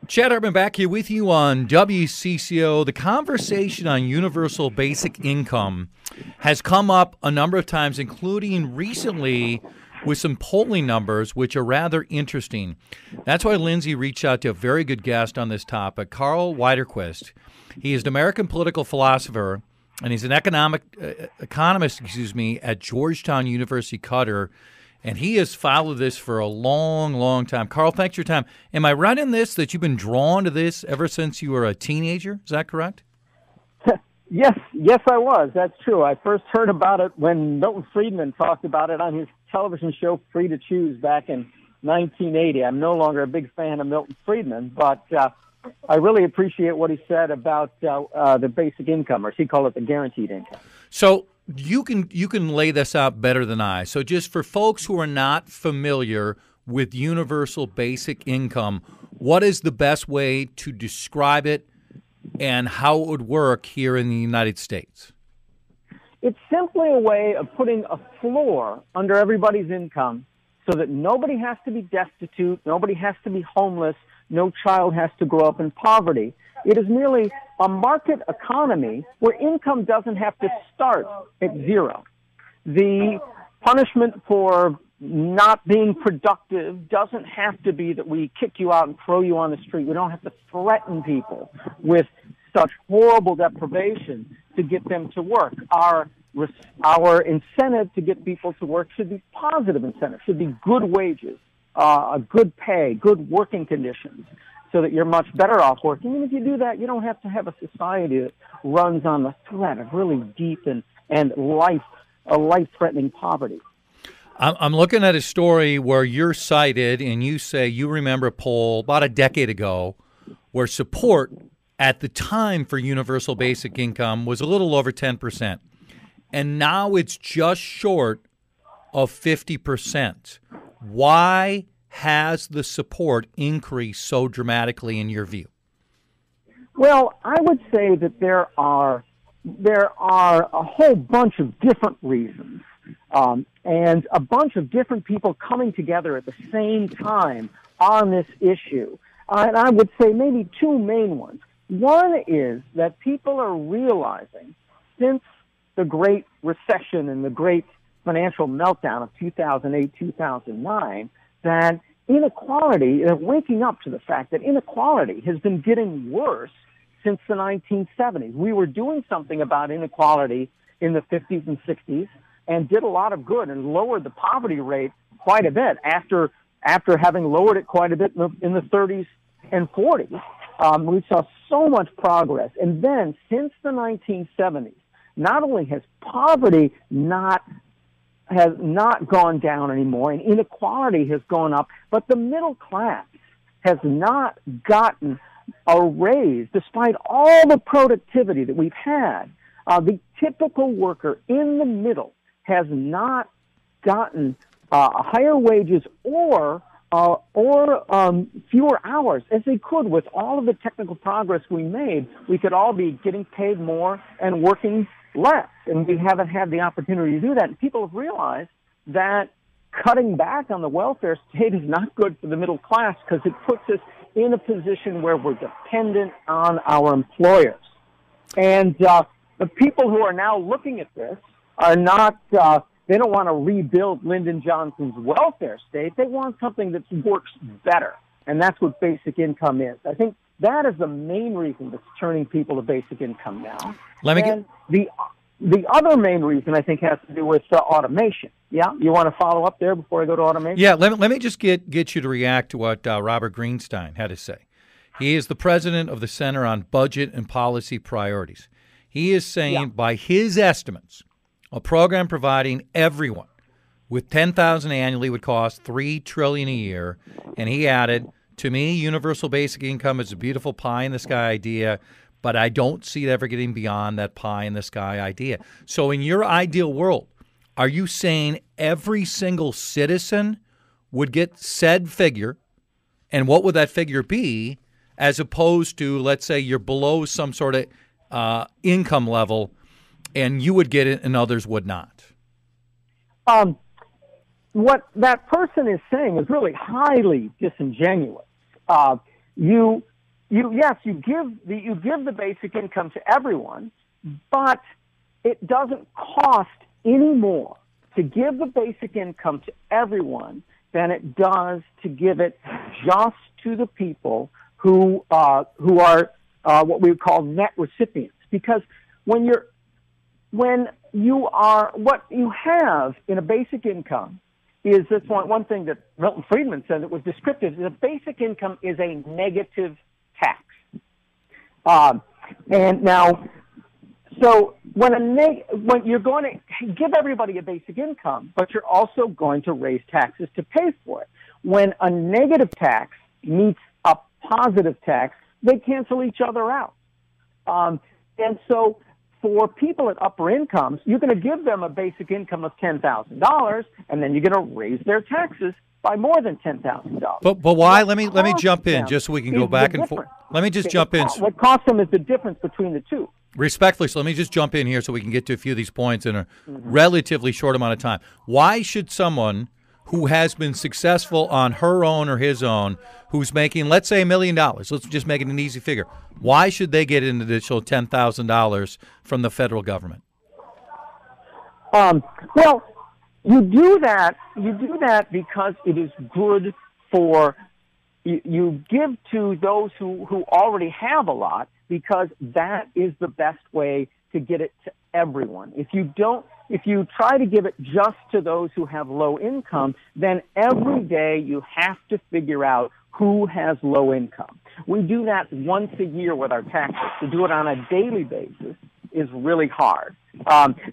Chad Hartman back here with you on WCCO. The conversation on universal basic income has come up a number of times, including recently with some polling numbers, which are rather interesting. That's why Lindsay reached out to a very good guest on this topic, Karl Widerquist. He is an American political philosopher, and he's an economist at Georgetown University, Qatar. And he has followed this for a long, long time. Karl, thanks for your time. Am I right in this that you've been drawn to this ever since you were a teenager? Is that correct? Yes, I was. That's true. I first heard about it when Milton Friedman talked about it on his television show Free to Choose back in 1980. I'm no longer a big fan of Milton Friedman, but I really appreciate what he said about the basic income, or as he called it, the guaranteed income. So you can lay this out better than I. So just for folks who are not familiar with universal basic income, what is the best way to describe it and how it would work here in the United States? It's simply a way of putting a floor under everybody's income so that nobody has to be destitute, nobody has to be homeless, no child has to grow up in poverty. It is merely a market economy where income doesn't have to start at zero. The punishment for not being productive doesn't have to be that we kick you out and throw you on the street. We don't have to threaten people with such horrible deprivation to get them to work. Our incentive to get people to work should be positive incentive, should be good wages, good pay, good working conditions, so that you're much better off working. And if you do that, you don't have to have a society that runs on the threat of really deep and life-threatening poverty. I'm looking at a story where you're cited, and you say you remember a poll about a decade ago where support at the time for universal basic income was a little over 10%. And now it's just short of 50%. Why has the support increased so dramatically in your view? Well, I would say that there are a whole bunch of different reasons, and a bunch of different people coming together at the same time on this issue. And I would say maybe two main ones. One is that people are realizing since the Great Recession and the Great Financial Meltdown of 2008, 2009, that inequality, waking up to the fact that inequality has been getting worse since the 1970s. We were doing something about inequality in the 50s and 60s and did a lot of good and lowered the poverty rate quite a bit after having lowered it quite a bit in the 30s and 40s. We saw so much progress. And then since the 1970s, not only has poverty has not gone down anymore, and inequality has gone up, but the middle class has not gotten a raise despite all the productivity that we've had. The typical worker in the middle has not gotten higher wages or fewer hours as they could. With all of the technical progress we made, we could all be getting paid more and working less, and we haven't had the opportunity to do that. And people have realized that cutting back on the welfare state is not good for the middle class because it puts us in a position where we're dependent on our employers. And the people who are now looking at this are not, they don't want to rebuild Lyndon Johnson's welfare state. They want something that works better, and that's what basic income is. I think that is the main reason that's turning people to basic income now. The other main reason, I think, has to do with automation. Yeah? You want to follow up there before I go to automation? Yeah, let me just get you to react to what Robert Greenstein had to say. He is the president of the Center on Budget and Policy Priorities. He is saying, by his estimates, a program providing everyone with $10,000 annually would cost $3 trillion a year. And he added, to me, universal basic income is a beautiful pie-in-the-sky idea, but I don't see it ever getting beyond that pie-in-the-sky idea. So in your ideal world, are you saying every single citizen would get said figure, and what would that figure be, as opposed to, let's say, you're below some sort of income level, and you would get it and others would not? What that person is saying is really highly disingenuous. You you give the basic income to everyone, but it doesn't cost any more to give the basic income to everyone than it does to give it just to the people who are what we would call net recipients. Because what you have in a basic income is this one thing that Milton Friedman said that was descriptive. Is a basic income is a negative tax. And now, so when you're going to give everybody a basic income, but you're also going to raise taxes to pay for it. When a negative tax meets a positive tax, they cancel each other out. And so for people at upper incomes, you're going to give them a basic income of $10,000, and then you're going to raise their taxes by more than $10,000. But why? Let me jump in just so we can go back and forth. Let me just jump in. What costs them is the difference between the two. Respectfully, so let me just jump in here so we can get to a few of these points in a relatively short amount of time. Why should someone who has been successful on her own or his own, who's making, let's say, $1 million, let's just make it an easy figure, why should they get an additional $10,000 from the federal government? Well, you do that because it is good for you give to those who already have a lot, because that is the best way to get it to everyone. If you try to give it just to those who have low income, then every day you have to figure out who has low income. We do that once a year with our taxes. To do it on a daily basis is really hard.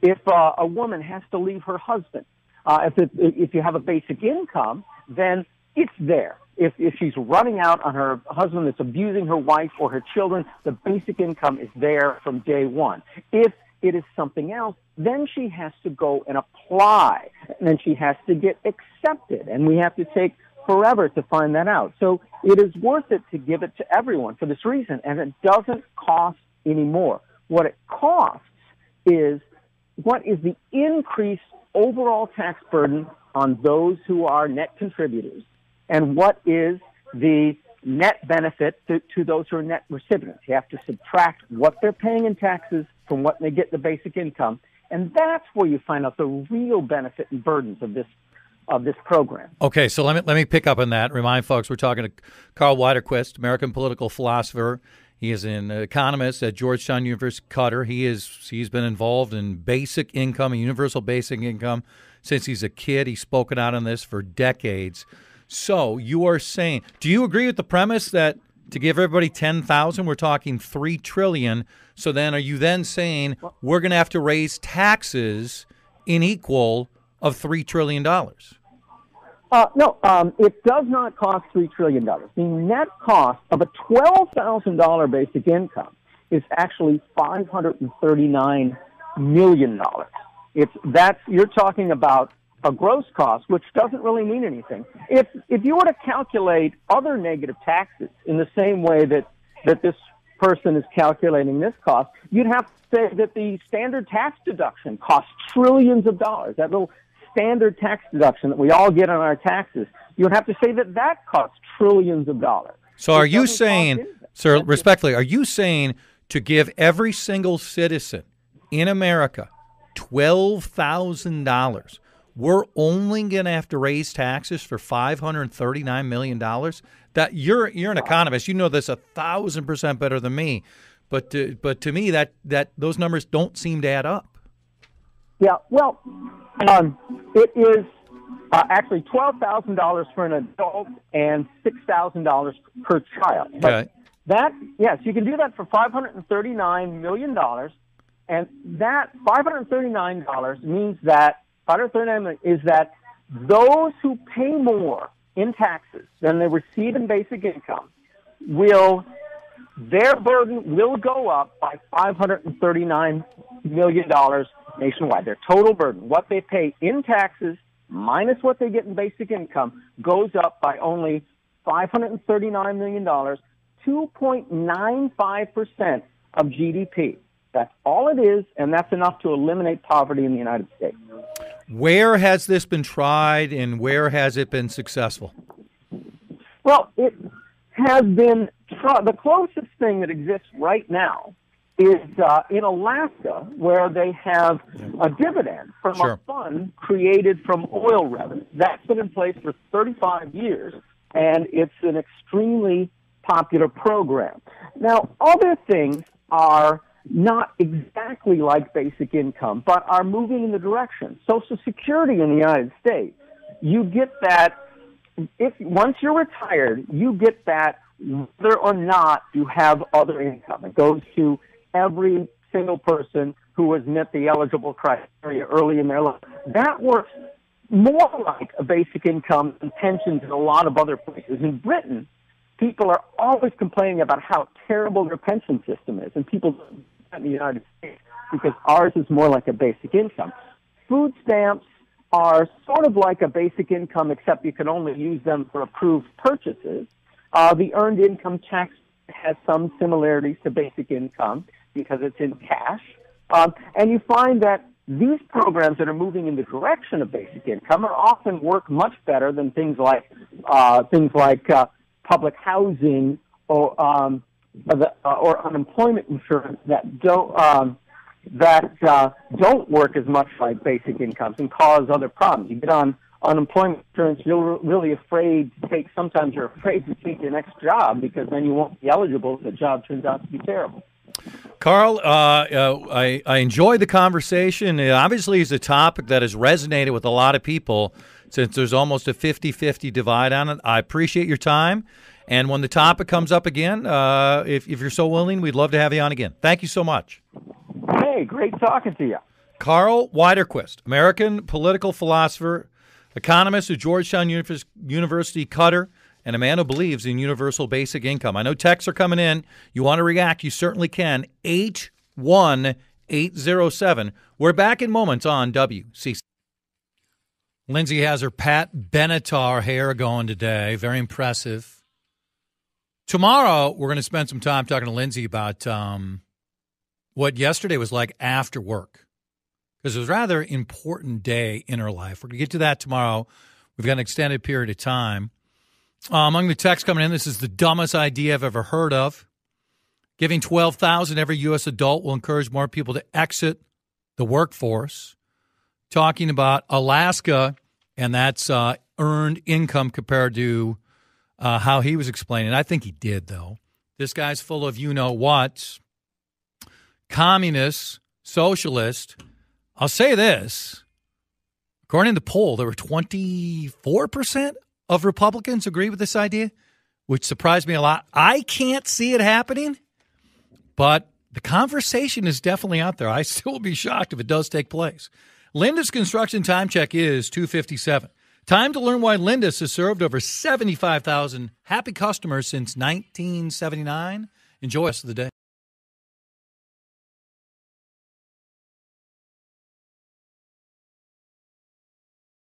If a woman has to leave her husband, if you have a basic income, then it's there. If she's running out on her husband that's abusing her wife or her children, the basic income is there from day one. If it is something else, then she has to go and apply, and then she has to get accepted, and we have to take forever to find that out. So it is worth it to give it to everyone for this reason, and it doesn't cost any more. What it costs is what is the increased overall tax burden on those who are net contributors, and what is the net benefit to those who are net recipients. You have to subtract what they're paying in taxes from what they get in the basic income, and that's where you find out the real benefit and burdens of this program. Okay, so let me pick up on that. Remind folks we're talking to Karl Widerquist, American political philosopher. He is an economist at Georgetown University, Qatar. He's been involved in basic income, universal basic income, since he's a kid. He's spoken out on this for decades. So you are saying, do you agree with the premise that to give everybody $10,000, we're talking $3 trillion? So then, are you then saying we're going to have to raise taxes in equal of $3 trillion? No, it does not cost $3 trillion. The net cost of a $12,000 basic income is actually $539 million. You're talking about a gross cost, which doesn't really mean anything. If you were to calculate other negative taxes in the same way that this person is calculating this cost, you'd have to say that the standard tax deduction costs trillions of dollars. That little standard tax deduction that we all get on our taxes, you would have to say that costs trillions of dollars. So are you saying, sir, respectfully, are you saying to give every single citizen in America $12,000, we're only going to have to raise taxes for $539 million? That you're an economist, you know this 1,000% better than me, but to me that those numbers don't seem to add up. Yeah, well, it is actually $12,000 for an adult and $6,000 per child. Okay. But you can do that for $539 million, and that $539 means that $539 million is that those who pay more in taxes than they receive in basic income their burden will go up by $539 million nationwide. Their total burden, what they pay in taxes minus what they get in basic income, goes up by only $539 million, 2.95% of GDP. That's all it is, and that's enough to eliminate poverty in the United States. Where has this been tried, and where has it been successful? Well, it has been the closest thing that exists right now is in Alaska, where they have a dividend from a fund created from oil revenue. That's been in place for 35 years, and it's an extremely popular program. Now, other things are not exactly like basic income, but are moving in the direction. Social Security in the United States, you get that, once you're retired, you get that whether or not you have other income. It goes to every single person who has met the eligible criteria early in their life. That works more like a basic income than pensions in a lot of other places. In Britain, people are always complaining about how terrible their pension system is, and people don't do that in the United States because ours is more like a basic income. Food stamps are sort of like a basic income, except you can only use them for approved purchases. The earned income tax has some similarities to basic income because it's in cash. And you find that these programs that are moving in the direction of basic income are often work much better than things like public housing or unemployment insurance that don't work as much like basic incomes and cause other problems. You get on unemployment insurance, you're really afraid to take. Sometimes you're afraid to take your next job because then you won't be eligible if the job turns out to be terrible. Karl, I enjoy the conversation. It obviously is a topic that has resonated with a lot of people since there's almost a 50-50 divide on it. I appreciate your time. And when the topic comes up again, if you're so willing, we'd love to have you on again. Thank you so much. Hey, great talking to you. Karl Widerquist, American political philosopher, economist at Georgetown University, Qatar, and a man who believes in universal basic income. I know texts are coming in. You want to react, you certainly can. 81807. We're back in moments on WCCO. Lindsay has her Pat Benatar hair going today. Very impressive. Tomorrow, we're going to spend some time talking to Lindsay about what yesterday was like after work, because it was a rather important day in her life. We're going to get to that tomorrow. We've got an extended period of time. Among the texts coming in, this is the dumbest idea I've ever heard of. Giving $12,000 every U.S. adult will encourage more people to exit the workforce. Talking about Alaska, and that's earned income compared to how he was explaining. I think he did, though. This guy's full of you-know-what. Communist, socialist. I'll say this. According to the poll, there were 24% of Republicans agree with this idea, which surprised me a lot. I can't see it happening, but the conversation is definitely out there. I still will be shocked if it does take place. Lindus Construction time check is 2:57. Time to learn why Lindus has served over 75,000 happy customers since 1979. Enjoy the rest of the day.